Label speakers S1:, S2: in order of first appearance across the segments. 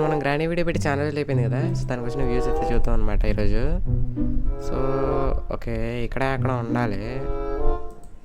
S1: మనం grand video పెట్టి channel అయిపోయింది కదా. సో దానికి వచ్చిన వ్యూస్ అయితే చూద్దాం అనమాట ఈరోజు. సో ఓకే, ఇక్కడ అక్కడ ఉండాలి.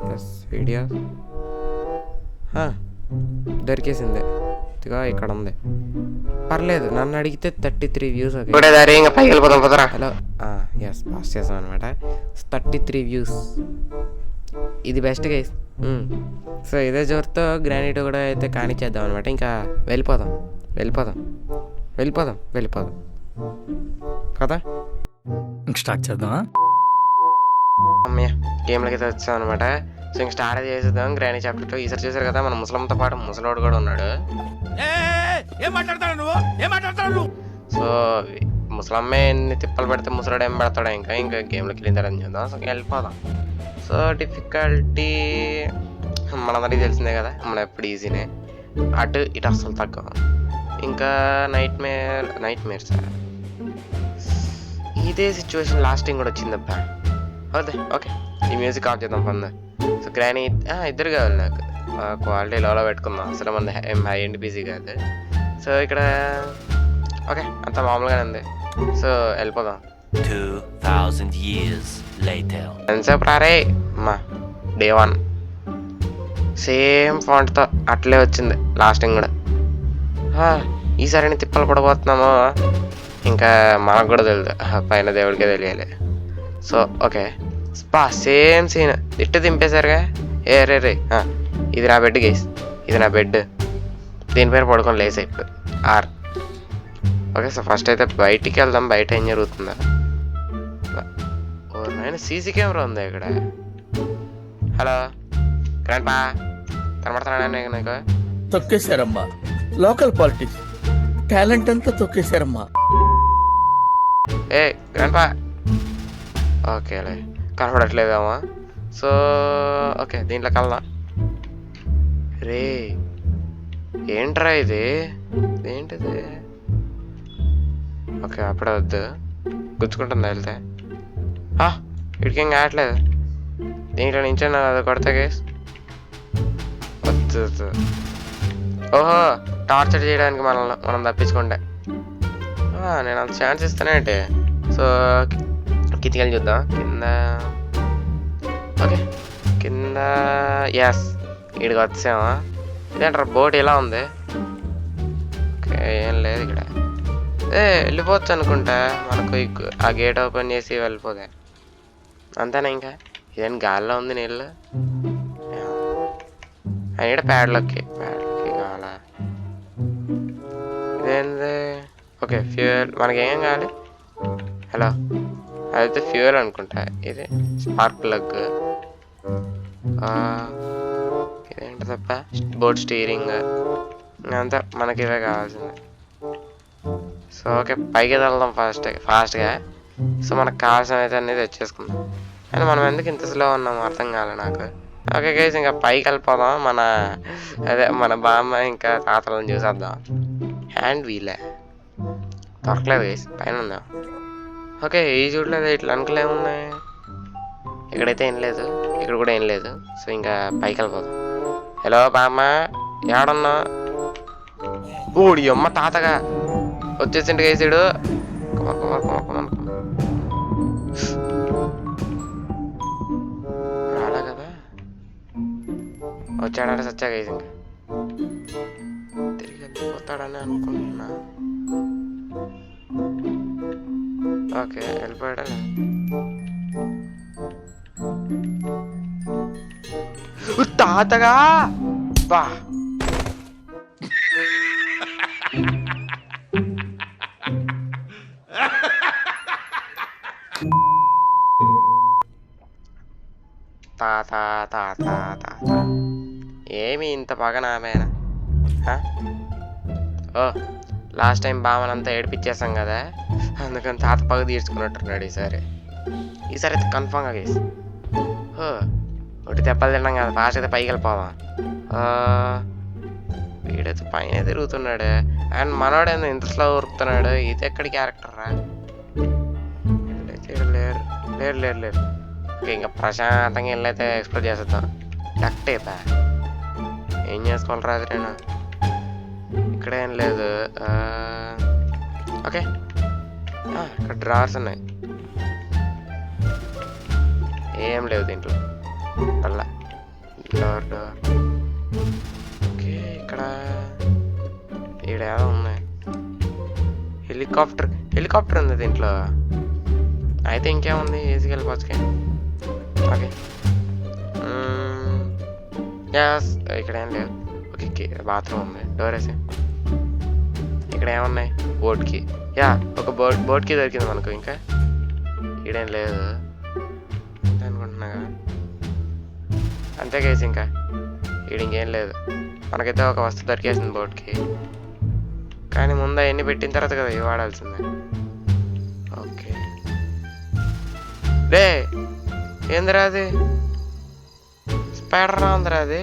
S1: ప్లస్ వీడియో దొరికేసింది, ఇదిగో ఇక్కడ ఉంది. పర్లేదు, నన్ను అడిగితే 33 వ్యూస్. హలో, ఎస్ పాస్ చేసాం అనమాట. 33 వ్యూస్, ఇది బెస్ట్ గైస్. సో ఇదే జోరుతో గ్రానైట్ కూడా అయితే కానిచ్చేద్దాం అనమాట. ఇంకా వెళ్ళిపోదాం కదా.
S2: స్టార్ట్ చేద్దామా?
S1: అమ్మయ్య, గేమ్లకి అయితే వచ్చాం అనమాట. సో ఇంక స్టార్ట్ చేసేద్దాం గ్రానీ చాప్టర్ 2. ఈసారి చూసారు కదా, మన ముసలంతో పాటు ముసలోడు కూడా ఉన్నాడు. సో ముసలమ్మే ఎన్ని తిప్పలు పెడితే ముసలోడు ఏం పెడతాడు. ఇంకా గేమ్లోకి వెళ్ళిన తర్వాత చూద్దాం. సో వెళ్ళిపోదాం. సో డిఫికల్టీ మనందరికీ తెలిసిందే కదా, మనం ఎప్పుడు ఈజీనే. అటు ఇటు అస్సలు తగ్గం. ఇంకా నైట్ మేర్ సార్, ఇదే సిచ్యువేషన్ లాస్ట్ టైం కూడా వచ్చిందబ్బా. అవుదే, ఓకే, ఈ మ్యూజిక్ ఆఫ్ చేద్దాం పంద. సో గ్రానీ ఇద్దరు కావాలి నాకు, క్వాలిటీ లోలో పెట్టుకుందాం. అసలు మన హై ఎండ్ పీసీ కాదు. సో ఇక్కడ ఓకే, అంత మామూలుగానే ఉంది. సో వెళ్ళిపోదాం.
S3: 2000 years later.
S1: ఎంతసేపు రారే అమ్మా. డే 1 సేమ్ ఫాంట్తో అట్లే వచ్చింది లాస్ట్ టైం కూడా. ఈసారి తిప్పలు పడబోతున్నామో ఇంకా మనకు కూడా తెలియదు, పైన దేవుడికే తెలియాలి. సో ఓకే, సేమ్ సీన్ ఇట్టు దింపేశారుగా. రే ఇది నా బెడ్ గైస్, ఇది నా బెడ్. దీని పేరు పడుకొని లేసా ఇప్పుడు ఆర్. ఓకే, సో ఫస్ట్ అయితే బయటికి వెళ్దాం. బయట ఏం జరుగుతుందా? నేను సీసీ కెమెరా ఉందా ఇక్కడ? హలో గ్రాండ్ పా, కనబడుతున్నాడా నీకు?
S2: తొక్కేశారమ్మా, లోకల్ పాలిటిక్స్ టాలెంట్ అంతా తొక్కేశారమ్మా.
S1: ఏ గ్రాండ్ పా, ఓకేలే కనబడట్లేదమ్మా. సో ఓకే, దీంట్లోకి వెళ్దాం. రే ఏంట్రా ఇది, ఏంటిది? ఓకే, అప్పుడే వద్దు, గుచ్చుకుంటుందా వెళ్తే? ఇడికేం కావట్లేదు. దీంట్లో నుంచి అది కొడతా కేస్ వద్దు. ఓహో, టార్చర్ చేయడానికి మనం తప్పించుకుంటే. నేను అంత ఛాన్స్ ఇస్తానంటే. సో కిందికి చూద్దాం. కింద ఓకే, కింద ఎస్, ఇక్కడికి వచ్చామా? ఇదేంటారా బోట్ ఇలా ఉంది? ఓకే, ఏం లేదు ఇక్కడ. వెళ్ళిపోవచ్చు అనుకుంటా. మనకు ఆ గేట్ ఓపెన్ చేసి వెళ్ళిపోతే అంతేనా? ఇంకా ఇదేం గాల్లో ఉంది నీళ్ళు. అయినా ప్యాడ్లోకి కావాలా? ఇదేంది? ఓకే, ఫ్యూయల్ మనకేం కావాలి? హలో, అదైతే ఫ్యూయల్ అనుకుంటా. ఇది స్పార్క్ ప్లగ్. ఇదేంటి తప్ప బోట్ స్టీరింగ్ అంతా మనకి ఇవే కావాల్సింది. సో ఓకే, పైకి వెళ్దాం ఫాస్ట్గా. సో మనకు కావాల్సిన అయితే అనేది తెచ్చేసుకుందాం. కానీ మనం ఎందుకు ఇంత స్లో ఉన్నాము అర్థం కాలే నాకు. ఓకే గైస్, ఇంకా పైకి వెళ్ళిపోదాం. మన బామ్మ ఇంకా తాతలను చూసేద్దాం. హ్యాండ్ వీలే దొరకలేదు గైస్, పైన ఉందాం. ఓకే, ఈ చూడలేదు, ఇట్లా అంకలు ఏమున్నాయి? ఇక్కడైతే ఏం లేదు, ఇక్కడ కూడా ఏం లేదు. సో ఇంకా పైకి వెళ్ళిపోదాం. హలో బామ్మ, ఏడన్నా? ఓడి అమ్మ, తాతగా వచ్చేసిండు గైసాడు. రాలా కదా, వచ్చాడంటే సచ్చా గైస్. ఇంకా తిరిగి వెళ్ళిపోతాడని అనుకుంటున్నా. ఓకే, వెళ్ళిపోయాడా? తాతగా బా తాత ఏమి ఇంత బాగా నామేనా? ఓ, లాస్ట్ టైం బామనంతా ఏడిపించేసాం కదా, అందుకని తాత పగ తీర్చుకున్నట్టున్నాడు. ఈసారి అయితే కన్ఫామ్గా కేసు. ఒకటి తెప్పలు తిన్నాం కదా, ఫాస్ట్ అయితే పైకి వెళ్ళిపోదాం. వీడైతే పైన తిరుగుతున్నాడు. అండ్ మనోడేందో ఇంత స్లో ఉరుకుతున్నాడు. ఇది ఎక్కడి క్యారెక్టర్ రా? లేరు. ఇంకా ప్రశాంతంగా వెళ్ళైతే ఎక్స్ప్లోర్ చేసేద్దాం. డక్ట్ అయిపా ఏం చేసుకోవాలి రాదు. నేను ఇక్కడ ఏం లేదు. ఓకే, ఇక్కడ డ్రార్స్ ఉన్నాయి. ఏం లేవు దీంట్లో. అలా డోర్. ఓకే, ఇక్కడ ఈడేదో ఉన్నాయి. హెలికాప్టర్ ఉంది దీంట్లో. అయితే ఇంకేముంది, ఈజీగా వెళ్ళిపోవచ్చు. ఓకే, యాస్, ఇక్కడ ఏం లేదు. ఓకే, బాత్రూమ్ ఉంది. డోర్ వేసి. ఇక్కడ ఏమున్నాయి? బోట్కి. యా, ఒక బోట్కి దొరికింది మనకు. ఇంకా ఈడేం లేదు అనుకుంటున్నాగా. అంతే కేసు, ఇంకా ఈడ ఇంకేం లేదు. మనకైతే ఒక వస్తువు దొరికేసింది బోట్కి. కానీ ముందు అవన్నీ పెట్టిన తర్వాత కదా ఇవి వాడాల్సిందే. ఓకే, డే ఏందిరా అది? స్పైడర్ మ్యాన్ ఉందిరా అది.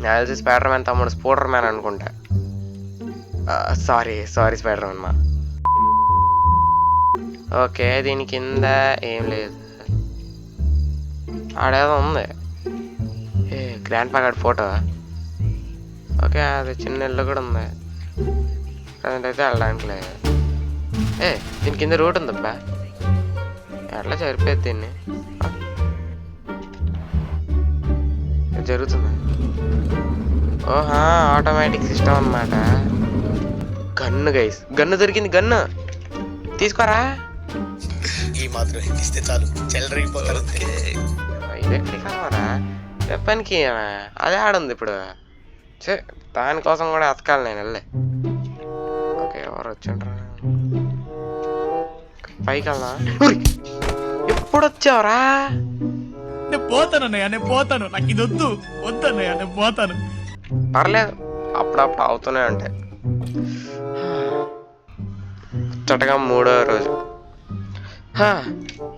S1: నాకు తెలిసి స్పైడర్ మ్యాన్ తమ్ముడు స్పూడర్ మ్యాన్ అనుకుంటా. సారీ స్పైడర్ మ్యాన్ మా. ఓకే, దీని కింద ఏం లేదు. ఆడేదో ఉంది. గ్రాండ్ పా గారి ఫోటో. ఓకే, అది చిన్న ఇల్లు కూడా ఉంది. ప్రజెంట్ అయితే వెళ్ళడానికి లేదు. దీని కింద రూట్ ఉందబ్బా. ఎట్లా సరిపోయేది దీన్ని? జరుగుతుంది. ఓహా, ఆటోమేటిక్ సిస్టమ్ అన్నమాట. గన్ను గైస్, గన్ను దొరికింది. గన్ను తీసుకోరా.
S2: ఈ మాత్రం ఇస్తే చాలు, చెల్లరిగిపోతారు.
S1: ఇదెక్కడికి కలవరా? చెప్పానికి అదే ఆడుంది ఇప్పుడు. దానికోసం కూడా ఎతకాలి నేను వెళ్ళే. ఓకే, ఎవరు వచ్చిండ్రా? పైకి వెళ్దా? ఎప్పుడు వచ్చావరా?
S2: నేను పోతాను. నాకు ఇది వద్దన్నయ్య, నేను పోతాను.
S1: పర్లేదు, అప్పుడప్పుడు అవుతూనే ఉంటాయి. చట్టగా 3వ రోజు.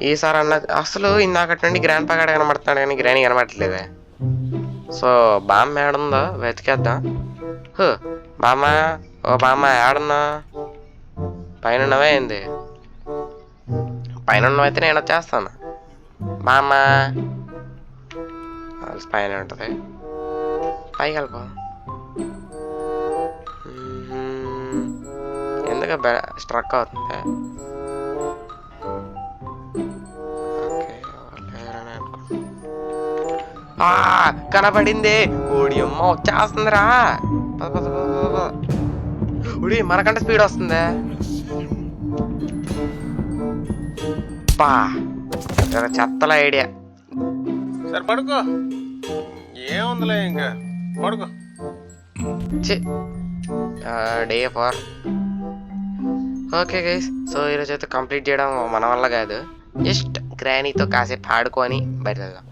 S1: ఈసారి అన్నది అసలు ఇందాకటి నుండి గ్రాండ్ పా గాడు కనబడుతున్నాడు కానీ గ్రానీ కనబడట్లేదే. సో బామ్మ ఏడుందో వెతికేద్దాం. బామ్మ, ఓ బామ్మ ఏడున్నా? పైన ఉన్నవే ఏంది? పైన ఉన్నవైతే నేను వచ్చేస్తాను. బామ్మ పైన ఉంటుంది. పైకి వెళ్ళిపో. ఎందుకు స్ట్రక్ అవుతుంది? కనపడింది. ఓడి అమ్మ వచ్చేస్తుందిరా. ఉడి మనకంటే స్పీడ్ వస్తుంది. చెత్తల ఐడియా.
S4: సరే పడుకో, ఏముందిలే ఇంకా పడుకో.
S1: డే 4. ఓకే గైస్, సో ఈరోజు అయితే కంప్లీట్ చేయడం మన వల్ల కాదు. జస్ట్ గ్రానీతో కాసేపు ఆడుకొని బయటకు.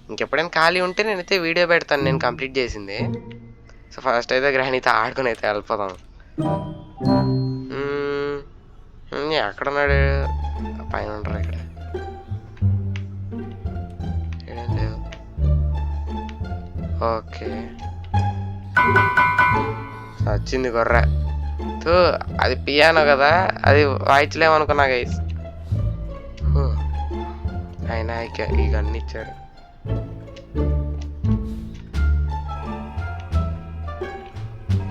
S1: ఇంకెప్పుడైనా ఖాళీ ఉంటే నేనైతే వీడియో పెడతాను నేను కంప్లీట్ చేసింది. సో ఫస్ట్ అయితే గ్రానీతో ఆడుకొని అయితే వెళ్ళిపోదాం. ఎక్కడున్నాడు? పైన ఉంటారు. ఇక్కడ ఏం లేదు. ఓకే, వచ్చింది గొర్రె. అది పియానో కదా, అది వాయించలేమనుకున్నా గైస్. అయినా ఈ గన్ను ఇచ్చారు.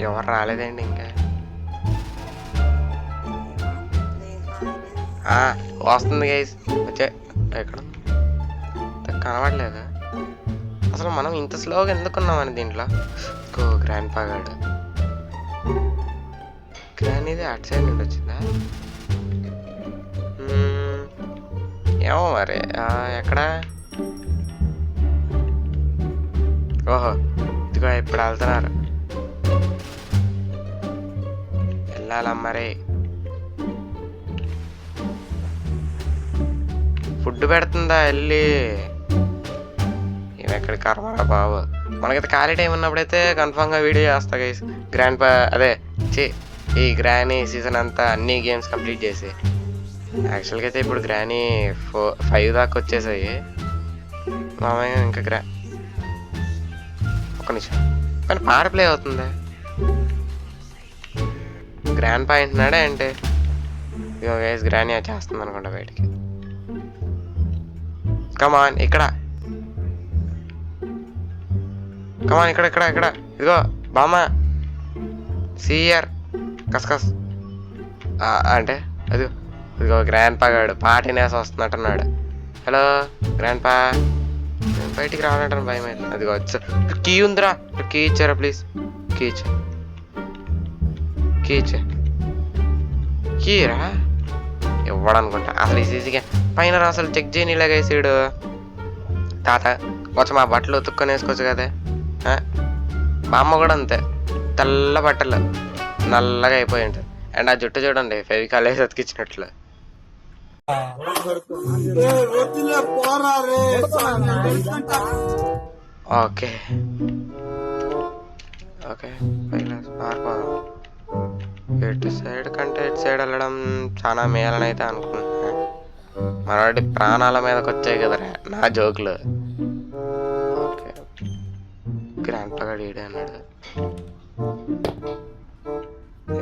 S1: ఎవరు రాలేదండి ఇంకా. వస్తుంది గైస్. వచ్చే ఎక్కడ కనబడలేదు అసలు. మనం ఇంత స్లోగా ఎందుకున్నామని దీంట్లో. గ్రాండ్ పా గాడు. గ్రానీది అటు సైడ్ నుండి వచ్చిందా? ఏమో మరి. ఎక్కడ? ఓహో, ఇదిగో ఇప్పుడు వెళ్తున్నారు. వెళ్ళాలా మరి? ఫుడ్ పెడుతుందా వెళ్ళి? ఎక్కడి కర్మరా బాబు. మనకైతే ఖాళీ టైం ఉన్నప్పుడైతే కన్ఫామ్గా వీడియో చేస్తా గైస్. గ్రాండ్ పా అదే ఈ గ్రానీ సీజన్ అంతా అన్ని గేమ్స్ కంప్లీట్ చేసి. యాక్చువల్గా అయితే ఇప్పుడు గ్రానీ 5 దాకా వచ్చేసాయి. మామయ్య ఇంకా ఒక్క నిమిషం కానీ పాట ప్లే అవుతుంది. గ్రాండ్ పా అంటున్నాడా అంటే? ఇగో గైస్, గ్రానీ చేస్తుంది అనుకుంటా బయటికి. కమాన్ ఇక్కడ, కమాన్ ఇక్కడ. ఇదిగో బామ్మ సిఆర్ కసకస్ అంటే అది ఇదిగో గ్రాండ్ పా గాడు పాటినేసి వస్తున్నట్టున్నాడు. హలో గ్రాండ్ పా, బయటికి రావాలంటాను భయం అయితే. అదిగో వచ్చా, కీ ఉందిరా, కీ ఇచ్చారా ప్లీజ్, కీ ఇచ్చా, కీ ఇచ్చా, కీరా ఇవ్వడనుకుంటా. అసలు ఈ సీసీగా పైన అసలు చెక్ చేయని ఇలాగ వేసాడు. తాత కొంచెం మా బట్టలు ఉతుక్కొని వేసుకోవచ్చు కదా. మా అమ్మ కూడా అంతే, తెల్ల బట్టలు నల్లగా అయిపోయి ఉంటుంది. అండ్ ఆ జుట్టు చూడండి ఫెవికాల్ వేసి అతికిచ్చినట్లు. Okay okay పారిపోదాం. ఇటు సైడ్ కంటే ఇటు సైడ్ వెళ్ళడం చాలా మేలని అయితే అనుకుంటున్నా. మనవాడి ప్రాణాల మీదకి వచ్చాయి కదరా నా జోకులు. ఓకే గ్రాండ్ పగాడు ఈడే అన్నాడు.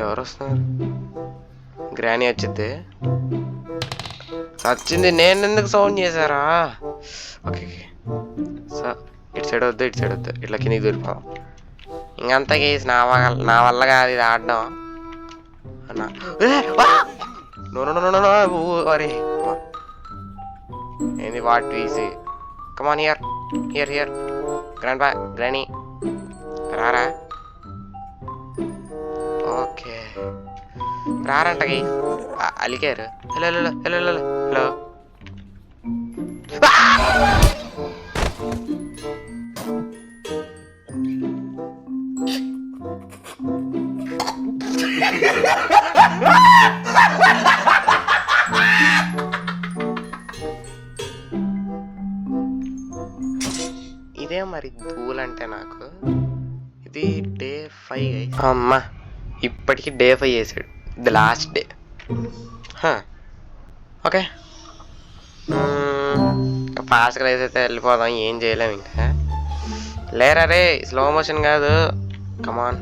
S1: ఎవరు వస్తున్నారు? గ్రానీ వచ్చింది. వచ్చింది, నేను ఎందుకు సౌండ్ చేశారా? ఓకే ఓకే సో ఇటు సైడ్ వద్దు, ఇటు సైడ్ వద్దు, ఇట్లా కిందికి దూరిపోదాం. ఇంకంతా కేసు నా వల్ల కాదు ఇది ఆడడం అన్నా. అరే ఏంది వాట్ వీసి? Come on here here here grand బా గ్రానీ రారా. ఓకే రారంటకి అలికారు. Hello hello hello hello hello. ఇదే మరి ధూలంటే నాకు. ఇది డే 5 అమ్మా, ఇప్పటికి డే 5 వేసాడు. ఇది లాస్ట్ డే. ఓకే ఫాస్ట్గా అయితే వెళ్ళిపోదాం, ఏం చేయలేము ఇంకా. లేరా రే, స్లో మోషన్ కాదు, కమాన్.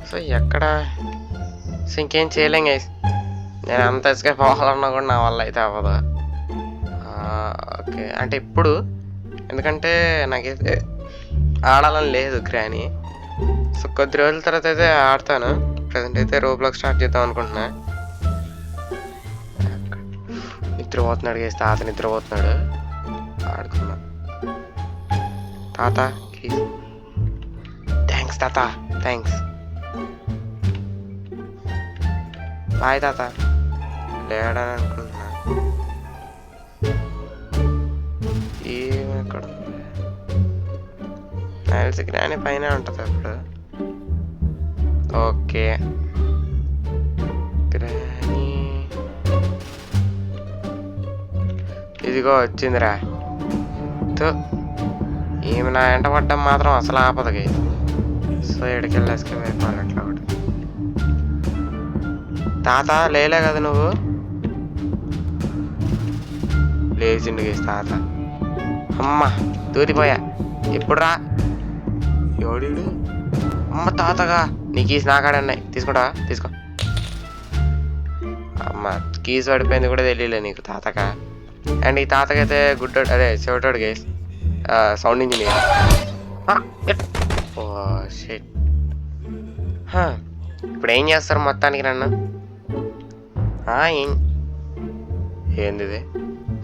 S1: సో ఎక్కడ, సో ఇంకేం చేయలేం గైస్. నేను అంత ఎస్కేప్ అవ్వాలన్నా కూడా నా వల్ల అయితే అవ్వదు. ఓకే అంటే ఇప్పుడు, ఎందుకంటే నాకైతే ఆడాలని లేదు గ్రానీ. సో కొద్ది రోజుల తర్వాత అయితే ఆడతాను. ప్రజెంట్ అయితే రోబ్లాక్స్ స్టార్ట్ చేద్దాం అనుకుంటున్నా. నిద్రపోతున్నాడు గైస్, తాత నిద్రపోతున్నాడు. ఆడుకున్నా తాత, థ్యాంక్స్ తాత, థ్యాంక్స్, బాయ్ తాత. లేడని అనుకుంటున్నా. ఏమెక్కడ తెలిసి గ్రానీ పైన ఉంటుంది అప్పుడు. ఓకే గ్రానీ ఇదిగో వచ్చిందిరా. ఈమె నా ఎంట పడ్డం మాత్రం అసలు ఆపదకి. సో ఎడికెళ్ళి ఎస్కేప్ అయిపోవాలి అట్లా ఒకటి. తాత లేలే కదా నువ్వు? లేచిండు గేసి తాత. అమ్మ దూరిపోయా. ఎప్పుడు రా? ఎవడు? అమ్మ తాతగా నీ కీస్ నాకాడన్నాయి, తీసుకుంటావా? తీసుకో. అమ్మ కీస్ పడిపోయింది కూడా తెలియలే నీకు తాతగా. అండ్ ఈ తాతకైతే గుడ్డోడు, అదే చెవిటోడు guess, sound engineer. Oh shit. ఇప్పుడు ఏం చేస్తారు మొత్తానికి నన్ను? ఏంది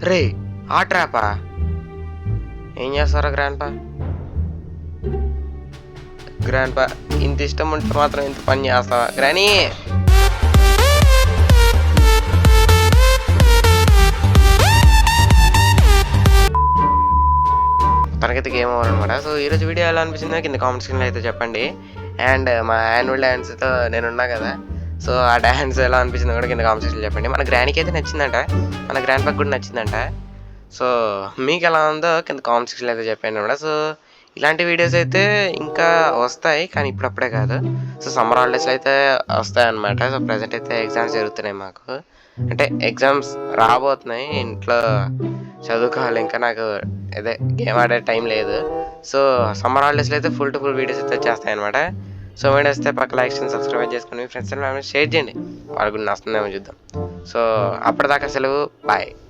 S1: రే? ఆ ట్రాపా? ఏం చేస్తారా గ్రాండ్ పా? ఇంత ఇష్టం ఉంటే మాత్రం ఇంత పని చేస్తావా గ్రానీ? తనకైతే గేమ్ ఓవర్ అనమాట. సో ఈరోజు వీడియో ఎలా అనిపించిందో కింద కామెంట్ సెక్షన్లో అయితే చెప్పండి. అండ్ మా యాన్యువల్ డ్యాన్స్తో నేనున్నా కదా, సో ఆ డ్యాన్స్ ఎలా అనిపించిందో కూడా కింద కామెంట్ సెక్షన్లో చెప్పండి. మన గ్రానీకి అయితే నచ్చిందంట, మన గ్రాండ్ పాకి కూడా నచ్చిందంట. సో మీకు ఎలా ఉందో కింద కామెంట్ సెక్షన్లో అయితే చెప్పండి అనమాట. సో ఇలాంటి వీడియోస్ అయితే ఇంకా వస్తాయి, కానీ ఇప్పుడప్పుడే కాదు. సో సమ్మర్ హాలిడేస్లో అయితే వస్తాయి అన్నమాట. సో ప్రజెంట్ అయితే ఎగ్జామ్స్ జరుగుతున్నాయి మాకు, అంటే ఎగ్జామ్స్ రాబోతున్నాయి. ఇంట్లో చదువుకోవాలి, ఇంకా నాకు అదే గేమ్ ఆడే టైం లేదు. సో సమ్మర్ హాలిడేస్లో అయితే ఫుల్ టు ఫుల్ వీడియోస్ అయితే వచ్చేస్తాయి అనమాట. సో వీడియోస్ అయితే పక్క లైక్ చేయండి, సబ్స్క్రైబ్ చేసుకుని మీ ఫ్రెండ్స్ షేర్ చేయండి, వాళ్ళకి కూడా నస్తుందేమో చూద్దాం. సో అప్పటిదాకా సెలవు, బాయ్.